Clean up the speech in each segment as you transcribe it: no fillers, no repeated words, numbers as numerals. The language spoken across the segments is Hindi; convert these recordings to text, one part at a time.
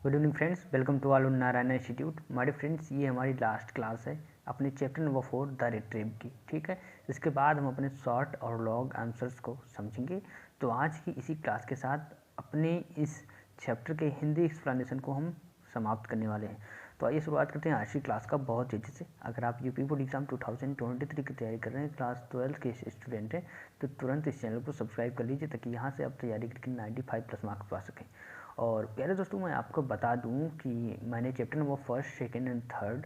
Good evening friends, welcome to all Narayan institute. हमारे फ्रेंड्स, ये हमारी लास्ट क्लास है अपने चैप्टर नंबर 4 द रिट्रीव की। ठीक है, इसके बाद हम अपने शॉर्ट और लॉन्ग आंसर्स को समझेंगे। तो आज की इसी क्लास के साथ अपने इस चैप्टर के हिंदी एक्सप्लेनेशन को हम समाप्त करने वाले हैं। तो आइए शुरुआत करते हैं आज की क्लास का बहुत तेज़ी से। अगर आप यूपी बोर्ड एग्जाम 2023 की तैयारी कर रहे हैं, क्लास 12 के स्टूडेंट हैं, तो तुरंत इस चैनल को सब्सक्राइब कर लीजिए ताकि यहाँ से आप तैयारी करके 95+ मार्क्स पा सकें। और प्यारे दोस्तों, मैं आपको बता दूं कि मैंने चैप्टर नंबर 1, 2 एंड 3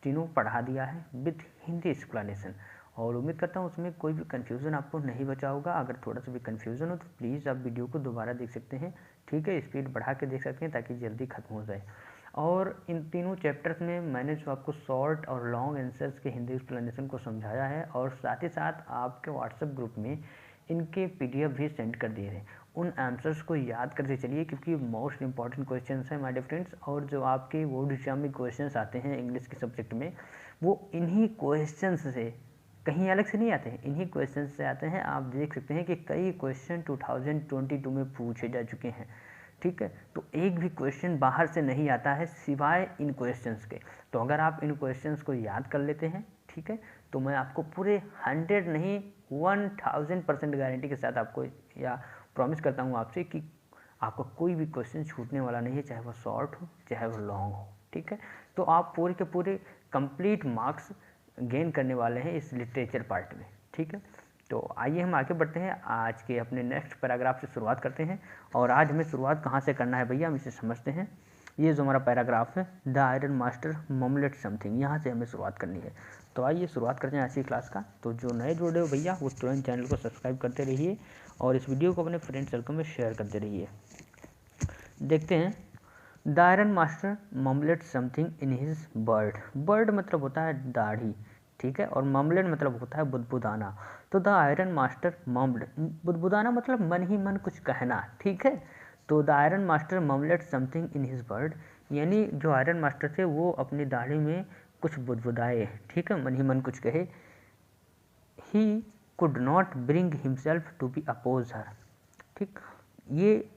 तीनों पढ़ा दिया है विथ हिंदी एक्सप्लेनेशन। और उम्मीद करता हूँ उसमें कोई भी कन्फ्यूज़न आपको नहीं बचा होगा। अगर थोड़ा सा भी कन्फ्यूज़न हो तो प्लीज़ आप वीडियो को दोबारा देख सकते हैं। ठीक है, स्पीड बढ़ा के देख सकते हैं ताकि जल्दी खत्म हो जाए। और इन तीनों चैप्टर्स में मैंने जो आपको शॉर्ट और लॉन्ग आंसर्स के हिंदी एक्सप्लेनेशन को समझाया है, और साथ ही साथ आपके व्हाट्सएप ग्रुप में इनके PDF भी सेंड कर दिए हैं। उन आंसर्स को याद करते चलिए क्योंकि मोस्ट इंपॉर्टेंट क्वेश्चंस हैं माय डियर फ्रेंड्स। और जो आपके बोर्ड एग्जाम में क्वेश्चंस आते हैं इंग्लिश के सब्जेक्ट में, वो इन्हीं क्वेश्चंस से, कहीं अलग से नहीं आते हैं, इन्हीं क्वेश्चंस से आते हैं। आप देख सकते हैं कि कई क्वेश्चन 2022 में पूछे जा चुके हैं। ठीक है, तो एक भी क्वेश्चन बाहर से नहीं आता है सिवाय इन क्वेश्चंस के। तो अगर आप इन क्वेश्चंस को याद कर लेते हैं, ठीक है, तो मैं आपको पूरे 100 नहीं 1000% गारंटी के साथ आपको या प्रॉमिस करता हूँ आपसे कि आपका कोई भी क्वेश्चन छूटने वाला नहीं है, चाहे वो शॉर्ट हो चाहे वो लॉन्ग हो। ठीक है, तो आप पूरे के पूरे कंप्लीट मार्क्स गेन करने वाले हैं इस लिटरेचर पार्ट में। ठीक है, तो आइए हम आगे बढ़ते हैं, आज के अपने नेक्स्ट पैराग्राफ से शुरुआत करते हैं। और आज हमें शुरुआत कहाँ से करना है भैया, हम इसे समझते हैं। ये जो हमारा पैराग्राफ है, the iron master mumbled something, यहाँ से हमें शुरुआत करनी है। तो आइए शुरुआत करते हैं आज की क्लास का। तो जो नए जुड़े हो भैया, वो तुरंत चैनल को सब्सक्राइब करते रहिए और इस वीडियो को अपने फ्रेंड सर्कल में शेयर करते रहिए। देखते हैं, the iron master mumbled something in his beard. Beard मतलब होता है दाढ़ी, ठीक है, और ममलेट मतलब होता है बुदबुदाना। तो द आयरन मास्टर मम्ड, बुदबुदाना मतलब मन ही मन कुछ कहना। ठीक है, तो the iron master mumbled something in his beard, यानी जो आयरन मास्टर थे वो अपनी दाढ़ी में कुछ बुदबुदाए, ठीक है, मन ही मन कुछ कहे। He could not bring himself to be oppose her. ठीक, ये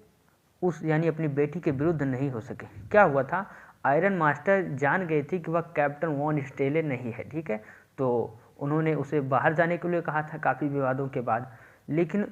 उस यानी अपनी बेटी के विरुद्ध नहीं हो सके। क्या हुआ था, आयरन मास्टर जान गए थे कि वह कैप्टन वॉन स्टेले नहीं है। ठीक है, तो उन्होंने उसे बाहर जाने के लिए कहा था काफ़ी विवादों के बाद, लेकिन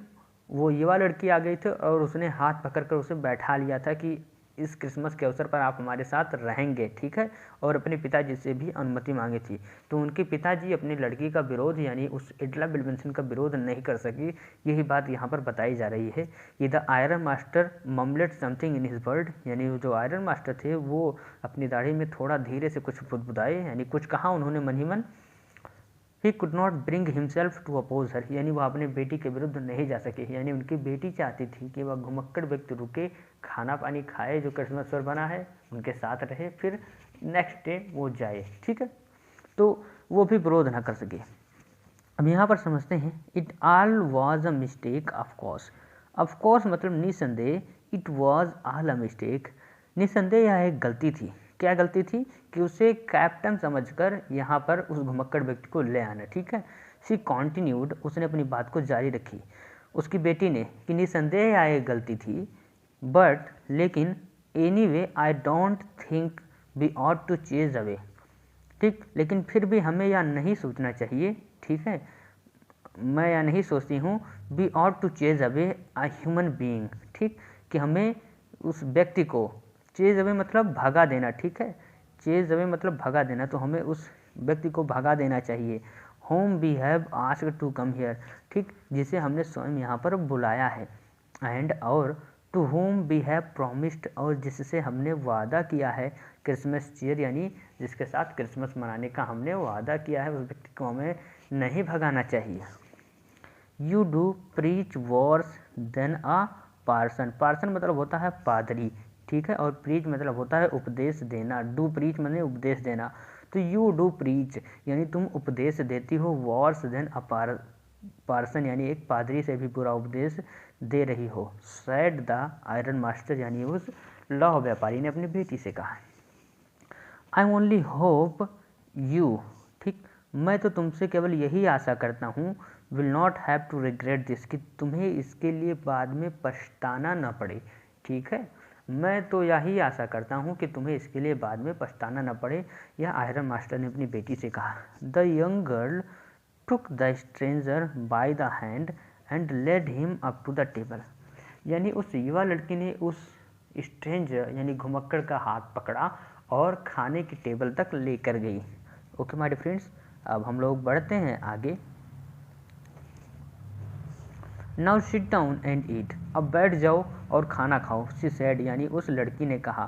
वो युवा लड़की आ गई थी और उसने हाथ पकड़कर उसे बैठा लिया था कि इस क्रिसमस के अवसर पर आप हमारे साथ रहेंगे। ठीक है, और अपने पिताजी से भी अनुमति मांगी थी। तो उनके पिताजी अपनी लड़की का विरोध यानी उस एडला विल्किंसन का विरोध नहीं कर सकी। यही बात यहाँ पर बताई जा रही है कि the iron master mumbled something in his beard, यानी जो आयरन मास्टर थे वो अपनी दाढ़ी में थोड़ा धीरे से कुछ बुदबुदाए, यानी कुछ कहा उन्होंने मन ही मन। He could not bring himself to oppose her, यानी वह अपने बेटी के विरुद्ध नहीं जा सके। यानी उनकी बेटी चाहती थी कि वह घुमक्कड़ व्यक्ति रुके, खाना पानी खाए, जो क्रिसमस पर बना है उनके साथ रहे, फिर नेक्स्ट डे वो जाए। ठीक है, तो वो भी विरोध ना कर सके। अब यहाँ पर समझते हैं, it all was a mistake of course. Of course मतलब निसंदेह, it was all a mistake, निसंदेह यह एक गलती थी। क्या गलती थी, कि उसे कैप्टन समझकर यहाँ पर उस घुमक्कड़ व्यक्ति को ले आना। ठीक है, सी कॉन्टिन्यूड, उसने अपनी बात को जारी रखी, उसकी बेटी ने, कि निसंदेह यह एक गलती थी, बट लेकिन any I don't think we ought to chase away. ठीक, लेकिन फिर भी हमें यह नहीं सोचना चाहिए, ठीक है, मैं यह नहीं सोचती हूँ, we ought to chase away a human being. ठीक, कि हमें उस व्यक्ति को, चेज अवे मतलब भगा देना। ठीक है, चेज अवे मतलब भगा देना, तो हमें उस व्यक्ति को भगा देना चाहिए। Whom we have asked to come here, ठीक, जिसे हमने स्वयं यहाँ पर बुलाया है। एंड और to whom we have promised, और जिससे हमने वादा किया है क्रिसमस चीयर, यानी जिसके साथ क्रिसमस मनाने का हमने वादा किया है, उस व्यक्ति को हमें नहीं भगाना चाहिए। You do preach worse than a parson, parson मतलब होता है पादरी। ठीक है, और प्रीच मतलब होता है उपदेश देना। डू प्रीच माने उपदेश देना, तो यू डू प्रीच यानी तुम उपदेश देती हो, वर्स देन अ पार्सन यानी एक पादरी से भी बुरा उपदेश दे रही हो। सैड द आयरन मास्टर, यानी उस लौह व्यापारी ने अपनी बेटी से कहा। आई ओनली होप यू, ठीक, मैं तो तुमसे केवल यही आशा करता हूँ, will not have to regret this, कि तुम्हें इसके लिए बाद में पछताना न पड़े। ठीक है, मैं तो यही आशा करता हूँ कि तुम्हें इसके लिए बाद में पछताना न पड़े, यह आयरन मास्टर ने अपनी बेटी से कहा। The young girl took the stranger by the hand and led him up to the table. यानी उस युवा लड़की ने उस स्ट्रेंजर यानी घुमक्कड़ का हाथ पकड़ा और खाने की टेबल तक लेकर गई। ओके माय डियर फ्रेंड्स, अब हम लोग बढ़ते हैं आगे। Now sit down and eat, अब बैठ जाओ और खाना खाओ, शी सेड, यानी उस लड़की ने कहा।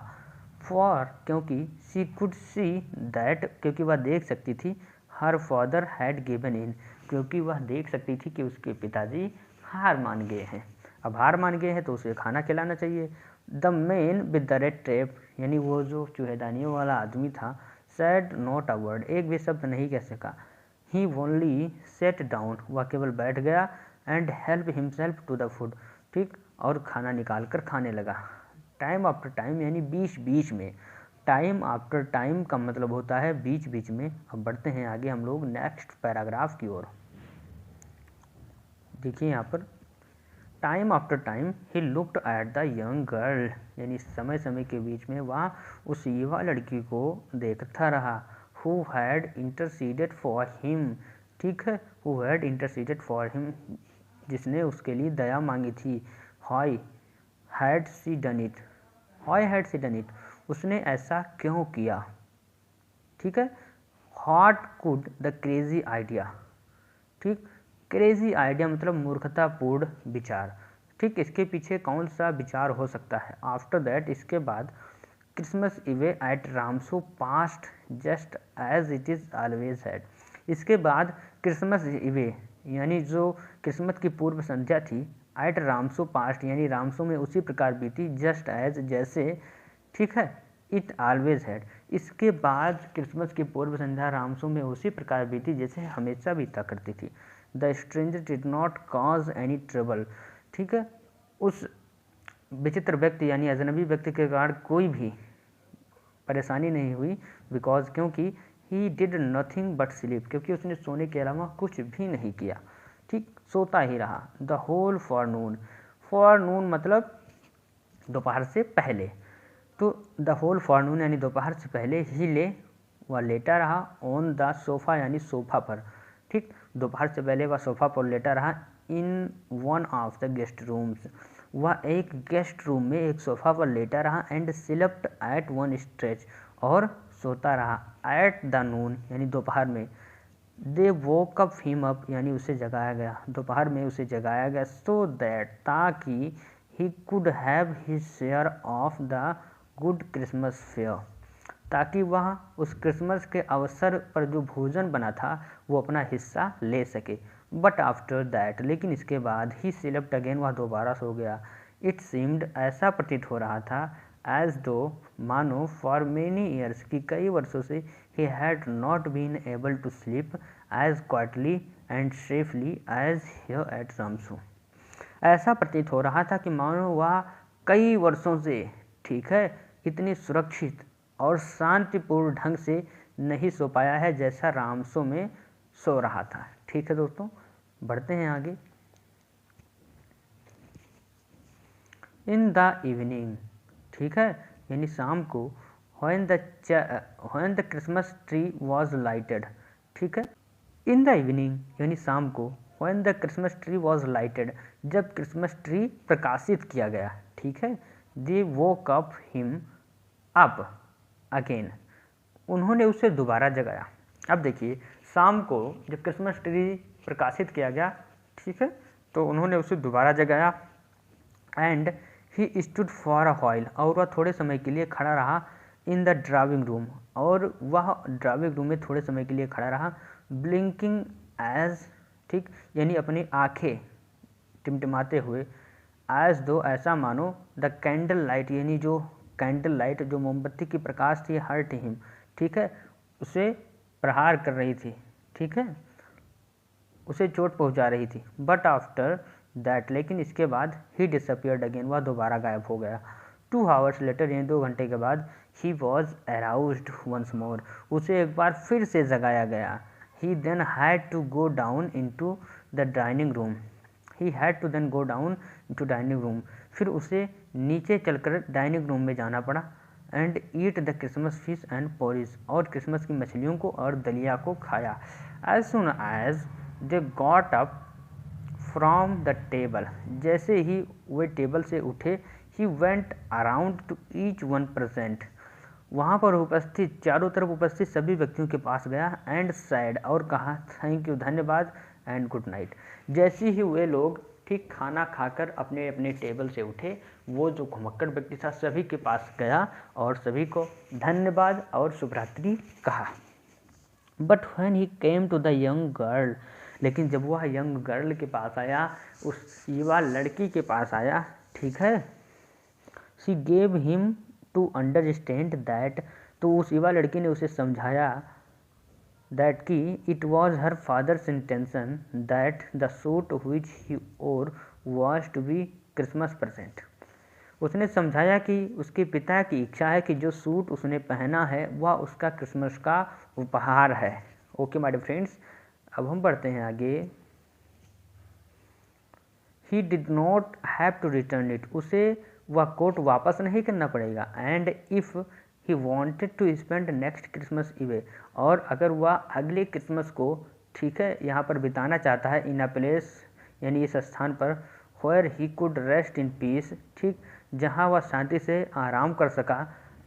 फॉर, क्योंकि शी कुड सी दैट, क्योंकि वह देख सकती थी, her father had given in, क्योंकि वह देख सकती थी कि उसके पिताजी हार मान गए हैं। अब हार मान गए हैं तो उसे खाना खिलाना चाहिए। The man with the red tape, यानी वो जो चूहेदानियों वाला आदमी था, सैड नॉट अ वर्ड, एक भी शब्द नहीं कह सका। ही ओनली सेट डाउन, वह केवल बैठ गया, and help himself to the food, ठीक, और खाना निकाल कर खाने लगा। टाइम आफ्टर टाइम, यानी बीच बीच में, टाइम आफ्टर टाइम का मतलब होता है बीच बीच में। अब बढ़ते हैं आगे हम लोग नेक्स्ट पैराग्राफ की ओर। देखिए यहाँ पर, time after time he looked at the young girl, यानी समय समय के बीच में वह उस युवा लड़की को देखता रहा। Who had interceded for him, ठीक है, who had interceded for him, जिसने उसके लिए दया मांगी थी। Why had she done it, why had she done it, उसने ऐसा क्यों किया, ठीक है। What could the crazy idea, ठीक, क्रेजी आइडिया मतलब मूर्खतापूर्ण विचार, ठीक, इसके पीछे कौन सा विचार हो सकता है। आफ्टर दैट, इसके बाद, Christmas eve at Ramsjo passed just as it is always had, इसके बाद क्रिसमस इवे यानी जो क्रिसमस की पूर्व संध्या थी, एट रामसू पास्ट यानी रामसू में उसी प्रकार बीती, जस्ट एज जैसे, ठीक है, इट ऑलवेज हैड, इसके बाद क्रिसमस की पूर्व संध्या रामसू में उसी प्रकार बीती जैसे हमेशा बीता करती थी। The stranger did not cause any trouble, ठीक है, उस विचित्र व्यक्ति यानी अजनबी व्यक्ति के कारण कोई भी परेशानी नहीं हुई, बिकॉज, क्योंकि he did nothing but sleep, क्योंकि उसने सोने के अलावा कुछ भी नहीं किया, ठीक, सोता ही रहा। द होल फॉरनून, फॉरनून मतलब दोपहर से पहले, तो द होल फॉरनून यानी दोपहर से पहले ही ले, वह लेटा रहा, ऑन द सोफ़ा यानी सोफ़ा पर, ठीक, दोपहर से पहले वह सोफ़ा पर लेटा रहा। In one of the guest rooms, वह एक गेस्ट रूम में एक सोफ़ा पर लेटा रहा। And slept at one stretch, और सोता रहा। एट द नून यानी दोपहर में। दे वोक अप हिम अप यानी उसे जगाया गया, दोपहर में उसे जगाया गया। सो दैट, ताकि, he could have his share of the good Christmas fair, ताकि वह उस क्रिसमस के अवसर पर जो भोजन बना था वो अपना हिस्सा ले सके। बट आफ्टर दैट, लेकिन इसके बाद, ही स्लेप्ट अगेन, वह दोबारा सो गया। इट सीम्ड, ऐसा प्रतीत हो रहा था, एज दो, मानो, फॉर मेनी ईयर्स, की कई वर्षों से, he had not been able to sleep as quietly and safely as here at Ramsjö, ऐसा प्रतीत हो रहा था कि मानो वह कई वर्षों से, ठीक है, इतनी सुरक्षित और शांतिपूर्ण ढंग से नहीं सो पाया है जैसा रामसू में सो रहा था। ठीक है दोस्तों, बढ़ते हैं आगे। इन द इवनिंग, ठीक है, यानी शाम को, when the Christmas tree was lighted, ठीक है, इन द इवनिंग यानी शाम को, when the Christmas tree was lighted, जब क्रिसमस ट्री प्रकाशित किया गया, ठीक है, they woke up him up again, उन्होंने उसे दोबारा जगाया। अब देखिए, शाम को जब क्रिसमस ट्री प्रकाशित किया गया, ठीक है, तो उन्होंने उसे दोबारा जगाया। And he stood for a while, और वह थोड़े समय के लिए खड़ा रहा। इन द ड्राइविंग रूम, और वह ड्राइविंग रूम में थोड़े समय के लिए खड़ा रहा। ब्लिंकिंग एज, ठीक, यानी अपनी आंखें टिमटिमाते हुए। एज दो, ऐसा मानो, द कैंडल लाइट, यानी जो कैंडल लाइट, जो मोमबत्ती की प्रकाश थी, हर्ट हिम, ठीक है, उसे प्रहार कर रही थी, ठीक है, उसे चोट पहुंचा रही थी। बट आफ्टर दैट, लेकिन इसके बाद, ही डिसअपियर्ड अगेन, वह दोबारा गायब हो गया। 2 आवर्स लेटर, यानी 2 घंटे के बाद, he was aroused once more, उसे एक बार फिर से जगाया गया। He then had to go down into the dining room, he had to then go down into dining room, फिर उसे नीचे चलकर डाइनिंग रूम में जाना पड़ा and eat the Christmas fish and porridge, और क्रिसमस की मछलियों को और दलिया को खाया। As soon as they got up from the table, जैसे ही वे टेबल से उठे, he went around two each one present, वहाँ पर उपस्थित चारों तरफ उपस्थित सभी व्यक्तियों के पास गया एंड सैड, और कहा थैंक यू, धन्यवाद एंड गुड नाइट। जैसे ही वे लोग ठीक खाना खाकर अपने अपने टेबल से उठे, वो जो घुमक्कड़ व्यक्ति था सभी के पास गया और सभी को धन्यवाद और शुभरात्रि कहा। But when he came to the young girl, लेकिन जब वह यंग गर्ल के पास आया, उस युवा लड़की के पास आया, ठीक है, she gave him to understand that, तो उस युवा लड़की ने उसे समझाया दैट कि it was her father's intention that the suit which he wore was to be Christmas present. उसने समझाया कि उसके पिता की इच्छा है कि जो सूट उसने पहना है वह उसका क्रिसमस का उपहार है। ओके माय डियर फ्रेंड्स, अब हम बढ़ते हैं आगे। He did not have to return it, उसे वह कोट वापस नहीं करना पड़ेगा। And if he wanted to spend next Christmas eve, और अगर वह अगले क्रिसमस को, ठीक है, यहाँ पर बिताना चाहता है इन अ प्लेस, यानी इस स्थान पर, where he could rest in peace, ठीक, जहाँ वह शांति से आराम कर सका,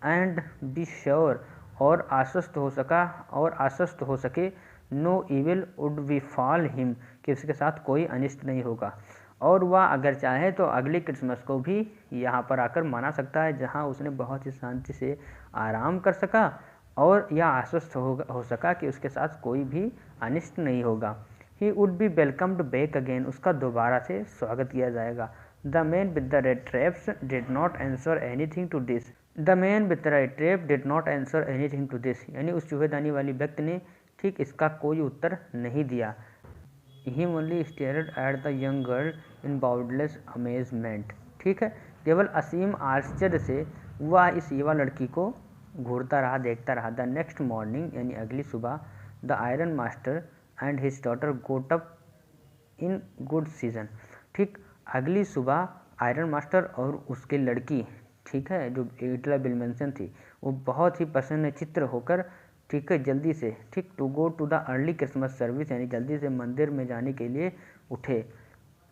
एंड बी श्योर, और आश्वस्त हो सके, no evil would befall him, कि उसके साथ कोई अनिष्ट नहीं होगा। और वह अगर चाहे तो अगले क्रिसमस को भी यहाँ पर आकर मना सकता है, जहाँ उसने बहुत ही शांति से आराम कर सका और यह आश्वस्त हो सका कि उसके साथ कोई भी अनिष्ट नहीं होगा। He would be welcomed back again, उसका दोबारा से स्वागत किया जाएगा। The man with the red traps did not answer anything to this, the man with the red trap did not answer anything to this, यानी उस चूहेदानी वाली व्यक्ति ने ठीक इसका कोई उत्तर नहीं दिया। He only stared at the young girl in boundless amazement, ठीक है, केवल असीम आश्चर्य से वह इस युवा लड़की को घूरता रहा, देखता रहा। द नेक्स्ट मॉर्निंग, यानी अगली सुबह, the iron master and his daughter goat up in good season, ठीक, अगली सुबह आयरन मास्टर और उसकी लड़की, ठीक है, जो इटला बिलमेंसन थी, वो बहुत ही प्रसन्न चित्र होकर, ठीक है, जल्दी से, ठीक, to go to the early Christmas service, यानी जल्दी से मंदिर में जाने के लिए उठे।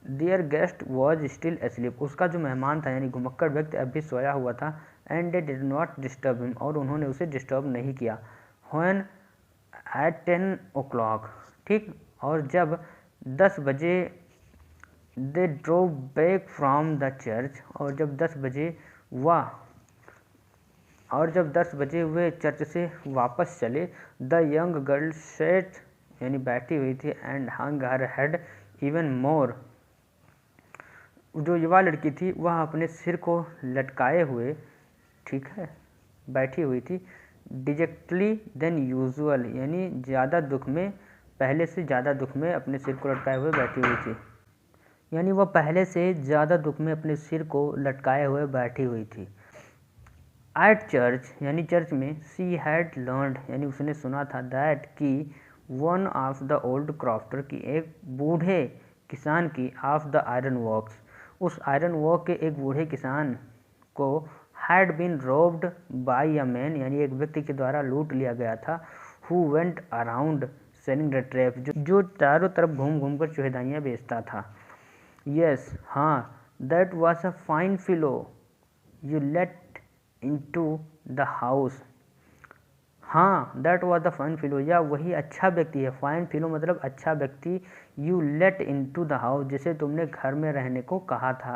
Their guest was still asleep, उसका जो मेहमान था यानी घुमक्कड़ व्यक्ति अभी सोया हुआ था। And they did not disturb him, और उन्होंने उसे डिस्टर्ब नहीं किया। व्हेन एट 10 o'clock, ठीक, और जब 10 बजे, they drove back from the church, और जब 10 बजे वे चर्च से वापस चले। द यंग गर्ल सेट, यानी बैठी हुई थी, and hung her head even more, जो युवा लड़की थी वह अपने सिर को लटकाए हुए, ठीक है, बैठी हुई थी। डिजेक्टली देन यूजुअल, यानी ज़्यादा दुख में, पहले से ज़्यादा दुख में अपने सिर को लटकाए हुए बैठी हुई थी, यानी वह पहले से ज़्यादा दुख में अपने सिर को लटकाए हुए बैठी हुई थी। एट चर्च, यानी चर्च में, सी हैड लर्नड, यानी उसने सुना था, दैट कि one of the old crofter, की एक बूढ़े किसान की, ऑफ द आयरन वर्क्स, उस आयरन वर्क के एक बूढ़े किसान को, had been robbed by a man, यानी एक व्यक्ति के द्वारा लूट लिया गया था, who went around selling the trap, जो चारों तरफ घूम घूम कर चूहेदानियाँ बेचता था। यस, हाँ, that was a fine fellow you let into the house, हाँ, that was the fine fellow, या वही अच्छा व्यक्ति है, फाइन फिलो मतलब अच्छा व्यक्ति, you let into the house, जिसे तुमने घर में रहने को कहा था।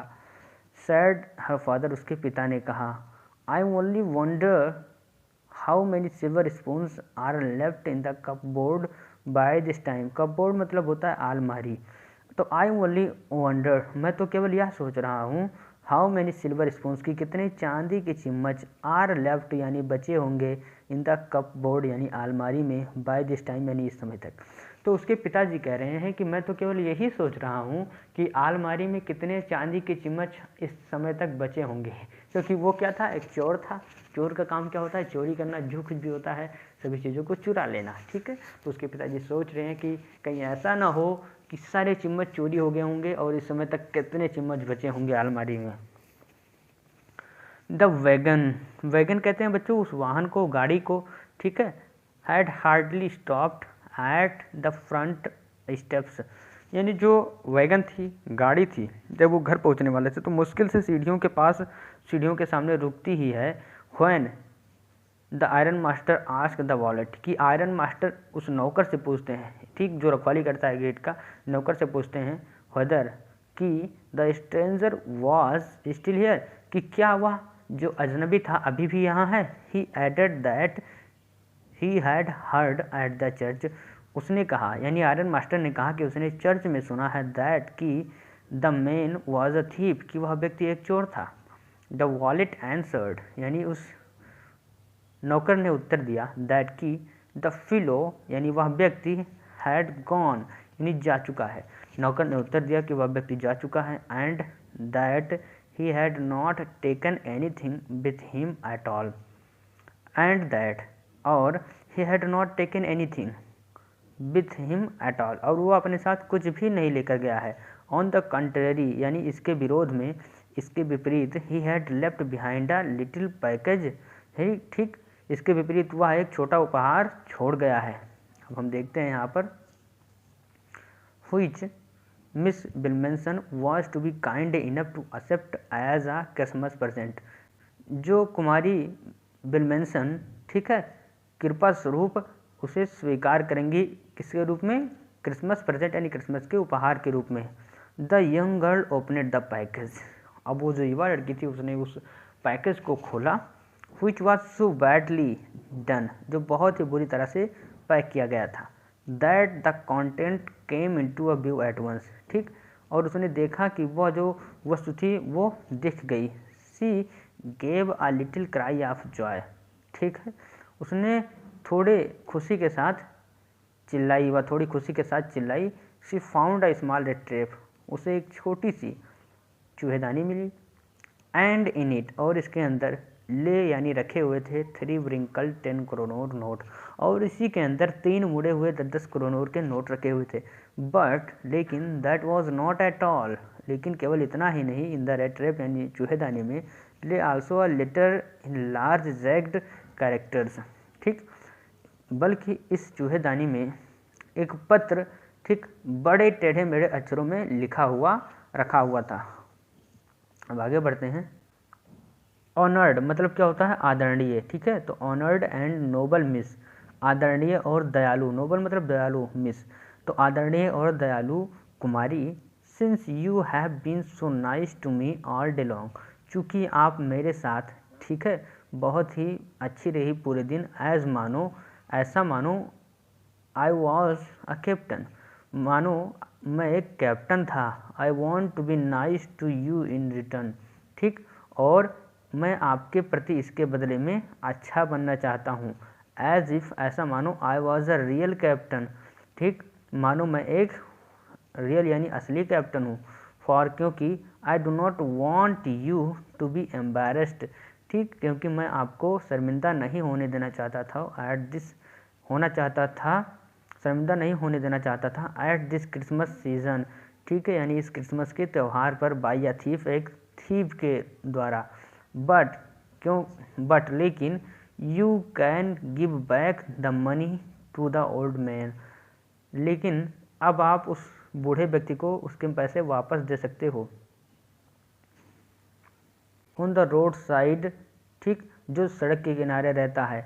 सैड हर फादर, उसके पिता ने कहा, I only wonder how many silver spoons are left in the cupboard by this time, cupboard मतलब होता है आलमारी, तो आई ओनली वंडर, मैं तो केवल यह सोच रहा हूँ, हाउ मैनी सिल्वर स्पून्स, की कितने चांदी के चम्मच, आर लेफ्ट यानी बचे होंगे, इन द कप बोर्ड यानी आलमारी में, बाय दिस टाइम यानी इस समय तक। तो उसके पिताजी कह रहे हैं कि मैं तो केवल यही सोच रहा हूँ कि आलमारी में कितने चांदी के चम्मच इस समय तक बचे होंगे, क्योंकि वो क्या था, एक चोर था। चोर का काम क्या होता है, चोरी करना, जो कुछ भी होता है सभी चीज़ों को चुरा लेना, ठीक है। तो उसके पिताजी सोच रहे हैं कि कहीं ऐसा ना हो कि सारे चम्मच चोरी हो गए होंगे और इस समय तक कितने चम्मच बचे होंगे आलमारी में। द वैगन, वैगन कहते हैं बच्चों उस वाहन को, गाड़ी को, ठीक है। Had hardly stopped at the front steps, यानी जो वैगन थी, गाड़ी थी, जब वो घर पहुंचने वाले थे तो मुश्किल से सीढ़ियों के पास, सीढ़ियों के सामने रुकती ही है। When the iron master ask the wallet, कि आयरन मास्टर उस नौकर से पूछते हैं, ठीक, जो रखवाली करता है गेट का, नौकर से पूछते हैं वेदर, कि the stranger was still here, कि क्या वह जो अजनबी था अभी भी यहाँ है। He added that he had heard at the church, उसने कहा, यानी आयरन मास्टर ने कहा कि उसने चर्च में सुना है, दैट कि the man was a thief, कि वह व्यक्ति एक चोर था। द वॉलेट आंसर्ड, यानी उस नौकर ने उत्तर दिया, दैट कि द फिलो, यानी वह व्यक्ति, हैड गॉन, यानी जा चुका है। नौकर ने उत्तर दिया कि वह व्यक्ति जा चुका है। And that he had not taken anything with him at all, and that, और he had not taken anything with him at all, और वो अपने साथ कुछ भी नहीं लेकर गया है। ऑन द कंट्रेरी, यानी इसके विरोध में, इसके विपरीत, he had left behind a little package, है, ठीक, इसके विपरीत वह एक छोटा उपहार छोड़ गया है। अब हम देखते हैं यहाँ पर, which Miss Willmansson was to be kind enough to accept as a Christmas present, जो कुमारी विल्मनसन, ठीक है, कृपा स्वरूप उसे स्वीकार करेंगी, किसके रूप में, क्रिसमस प्रेजेंट, यानी क्रिसमस के उपहार के रूप में। The young girl opened the package, अब वो जो युवा लड़की थी उसने उस पैकेज को खोला। which was so badly done, जो बहुत ही बुरी तरह से पैक किया गया था। that the content came into a view at once, ठीक, और उसने देखा कि वह जो वस्तु थी वो दिख गई। she gave a little cry of joy, ठीक है, उसने थोड़े खुशी के साथ चिल्लाई, वह थोड़ी खुशी के साथ चिल्लाई। she found a small red trap, उसे एक छोटी सी चूहेदानी मिली। एंड इन इट, और इसके अंदर ले, यानी रखे हुए थे 3 wrinkled 10 क्रोनोर नोट, और इसी के अंदर 3 मुड़े हुए 10-10 क्रोनोर के नोट रखे हुए थे। बट, लेकिन, that was not at all, लेकिन केवल इतना ही नहीं, इन द रेड ट्रैप, यानी चूहेदानी में, lay also a letter in large jagged characters, ठीक, बल्कि इस चूहेदानी में एक पत्र, ठीक, बड़े टेढ़े मेढ़े अक्षरों में लिखा हुआ, रखा हुआ था। अब आगे बढ़ते हैं। ऑनर्ड मतलब क्या होता है, आदरणीय, ठीक है, तो ऑनर्ड एंड नोबल मिस, आदरणीय और दयालु, नोबल मतलब दयालु, मिस, तो आदरणीय और दयालु कुमारी, since you have been so nice to me all day long, चूँकि आप मेरे साथ, ठीक है, बहुत ही अच्छी रही पूरे दिन, एज मानो, ऐसा मानो, आई वॉज अ कैप्टन, मानो मैं एक कैप्टन था। I want to be nice to you in return, ठीक, और मैं आपके प्रति इसके बदले में अच्छा बनना चाहता हूँ। एज इफ़, ऐसा मानो, I was a real captain, ठीक, मानो मैं एक रियल यानी असली कैप्टन हूँ। फॉर, क्योंकि, I do not want you to be embarrassed, ठीक, क्योंकि मैं आपको शर्मिंदा नहीं होने देना चाहता था, एट दिस, होना चाहता था, शर्मिंदा नहीं होने देना चाहता था, एट दिस क्रिसमस सीजन, ठीक है, यानी इस क्रिसमस के त्यौहार पर, बाई अ थीफ, एक थीफ के द्वारा। बट, क्यों, बट, लेकिन, you can give back the money to the old man, लेकिन अब आप उस बूढ़े व्यक्ति को उसके पैसे वापस दे सकते हो। ऑन द रोड साइड, ठीक, जो सड़क के किनारे रहता है।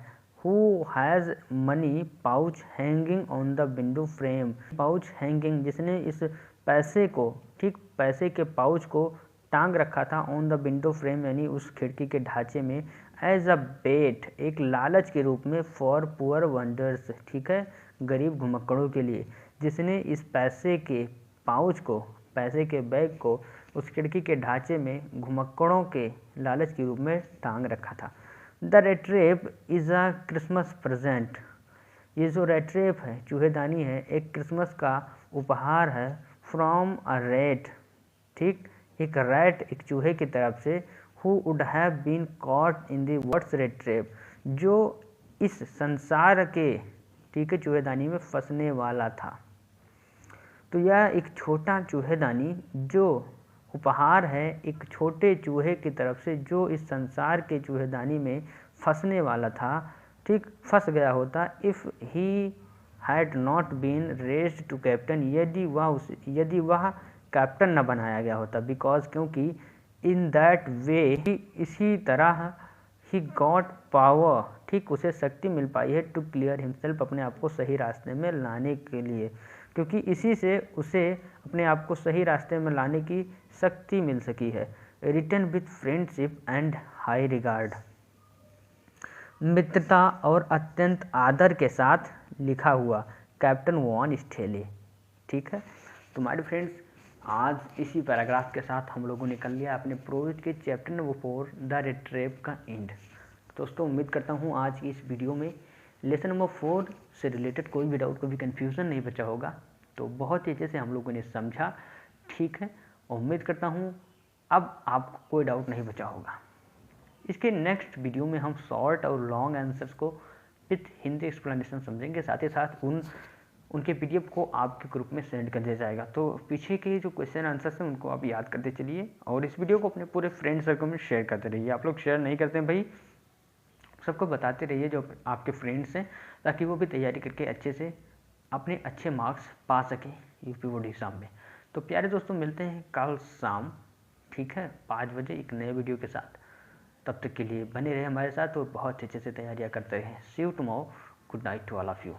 Who has money pouch hanging on the window frame, pouch hanging, जिसने इस पैसे को, ठीक, पैसे के पाउच को टांग रखा था, ऑन द विंडो फ्रेम, यानी उस खिड़की के ढांचे में, एज अ बेट, एक लालच के रूप में, फॉर पुअर वंडर्स, ठीक है, गरीब घुमक्कड़ों के लिए, जिसने इस पैसे के पाउच को, पैसे के बैग को उस खिड़की के ढांचे में घुमक्कड़ों के लालच के रूप में टांग रखा था। The rattrap is a Christmas present, ये जो रेट्रेप है, चूहेदानी है, एक क्रिसमस का उपहार है, फ्रॉम अ रैट, ठीक, एक रैट, एक चूहे की तरफ से, who would have been caught in the world's red trap, जो इस संसार के, ठीक है, चूहेदानी में फंसने वाला था। तो यह एक छोटा चूहेदानी जो उपहार है एक छोटे चूहे की तरफ से जो इस संसार के चूहेदानी में फंसने वाला था, ठीक, फंस गया होता। If he had not been raised to captain, यदि वह कैप्टन न बनाया गया होता, बिकॉज क्योंकि इन दैट वे इसी तरह ही गॉट पावर, ठीक, उसे शक्ति मिल पाई है टू क्लियर हिमसेल्फ, अपने आप को सही रास्ते में लाने के लिए, क्योंकि इसी से उसे अपने आप को सही रास्ते में लाने की शक्ति मिल सकी है। Written with friendship and high regard, मित्रता और अत्यंत आदर के साथ लिखा हुआ, कैप्टन वॉन स्टेले। ठीक है, तो माय फ्रेंड्स, आज इसी पैराग्राफ के साथ हम लोगों ने कर लिया अपने प्रोज के chapter number 4 the red trap का एंड। दोस्तों, उम्मीद करता हूँ आज की इस वीडियो में लेसन नंबर 4 से रिलेटेड कोई भी डाउट, कोई भी कन्फ्यूज़न नहीं बचा होगा। तो बहुत ही अच्छे से हम लोगों ने समझा, ठीक है। उम्मीद करता हूँ अब आपको कोई डाउट नहीं बचा होगा। इसके नेक्स्ट वीडियो में हम शॉर्ट और लॉन्ग आंसर्स को विथ हिंदी एक्सप्लेनेशन समझेंगे, साथ ही साथ उनके पीडीएफ को आपके ग्रुप में सेंड कर दिया जाएगा। तो पीछे के जो क्वेश्चन आंसर्स हैं उनको आप याद करते चलिए और इस वीडियो को अपने पूरे फ्रेंड सर्कल में शेयर करते रहिए। आप लोग शेयर नहीं करते हैं भाई, सबको बताते रहिए जो आपके फ्रेंड्स हैं, ताकि वो भी तैयारी करके अच्छे से अपने अच्छे मार्क्स पा सकें यूपी बोर्ड एग्ज़ाम में। तो प्यारे दोस्तों, मिलते हैं कल शाम, ठीक है, 5 बजे एक नए वीडियो के साथ। तब तक के लिए बने रहे हमारे साथ और बहुत अच्छे से तैयारियां करते रहें। See you tomorrow, good night to all of you.